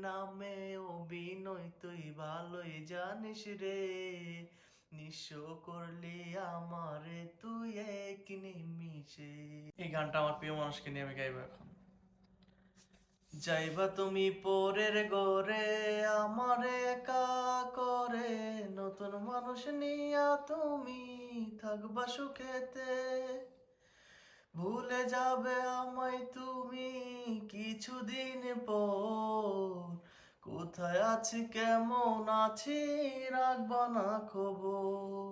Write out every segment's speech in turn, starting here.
নামে অভিনয় তুই ভালোই জানিস রে, নিঃস্ব করলি আমারে তুই এক নিমিষে। এই গানটা আমার প্রিয় মানুষকে নিয়ে আমি গাইবো এখন। যাইবা তুমি পরের ঘরে আমারে একা করে, নতুন মানুষ নিয়া তুমি থাকবা সুখেতে, ভুলে যাবে আমায় তুমি কিছুদিন পর, কোথায় আছি কেমন আছি রাখবা না খবর,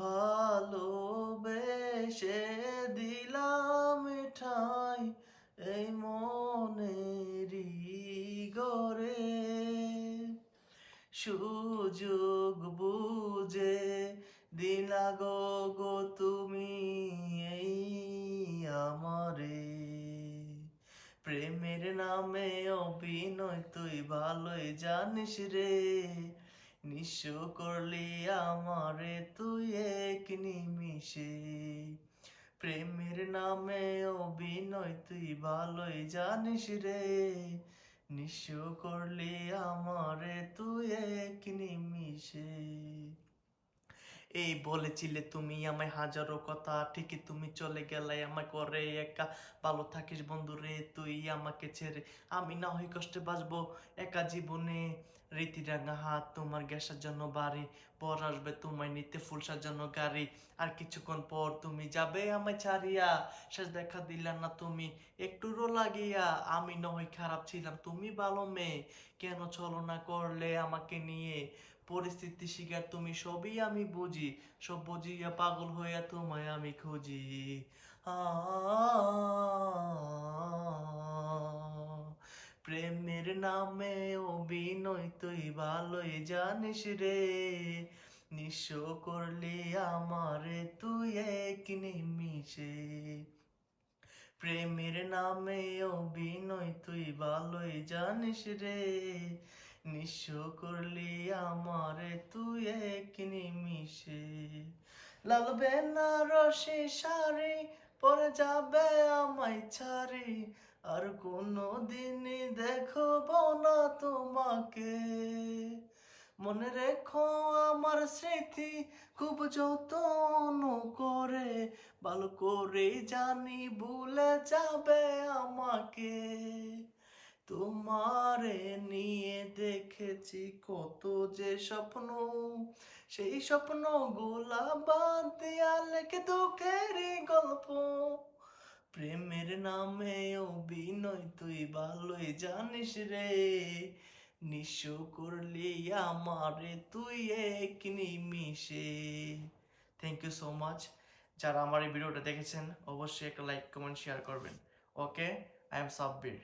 ভালোবেসে দিলাম ঠাই এই মনেরই ঘরে, সুযোগ বুঝে দিলা গো তুমি এই আমারে, প্রেমের নামে অভিনয় তুই ভালোই জানিস রে, নিঃস্ব করলি আমারে তুই এক নিমিষে, প্রেমের নামে অভিনয় তুই ভালোই জানিস রে, নিঃস্ব করলি আমারে তুই এক নিমিষে। এই বলেছিলে তুমি আমায় হাজারো কথা, ঠিকই তুমি চলে গেলে আমায় করে একা, ভালো থাকিস বন্ধু রে তুই আমাকে ছেড়ে, আমি না হয় কষ্টে বাঁচবো একা জীবনে, রীতিরাঙা হাত তোমার গ্যাসের জন্য বাড়ি, পর আসবে তোমায় নিতে ফুল সাজানো গাড়ি, আর কিছুক্ষণ পর তুমি যাবে আমায় ছাড়িয়া, শেষ দেখা দিলা না তুমি একটুরও লাগিয়া, আমি না হয় খারাপ ছিলাম তুমি ভালো মেয়ে, কেন ছলনা করলে আমাকে নিয়ে, পরিস্থিতি শিকার তুমি সবই আমি বুঝি, সব বুঝিয়া পাগল হইয়া তোমায় আমি খুঁজি, প্রেমের নামে অভিনয় তুই ভালোই জানিস রে, নিঃস্ব করলি আমারে তুই এক নিমিষে, প্রেমের নামে অভিনয় তুই ভালোই জানিস রে, নিঃস্ব করলি আমারে তুই এক নিমিষে, লাল বেনারসি শাড়ি পরে যাবে আমায় ছাড়ি, আর কোনো দিনই দেখব না তোমাকে, মনে রেখো আমার স্মৃতি খুব যত্ন করে, ভালো করে জানি ভুলে যাবে আমাকে, তোমারে নিয়ে দেখেছি কত যে স্বপ্ন, সেই স্বপ্ন গোলা বাদ দিয়া লেখে দুঃখেরই গল্প, প্রেমের নামে অভিনয় তুই ভালোই জানিস রে, নিঃস্ব করলি আমারে তুই এক নিমিষে। Thank you so much. যারা আমার এই ভিডিওটা দেখেছেন অবশ্যই একটা লাইক কমেন্ট শেয়ার করবেন। ওকে, আই এম সাব্বির।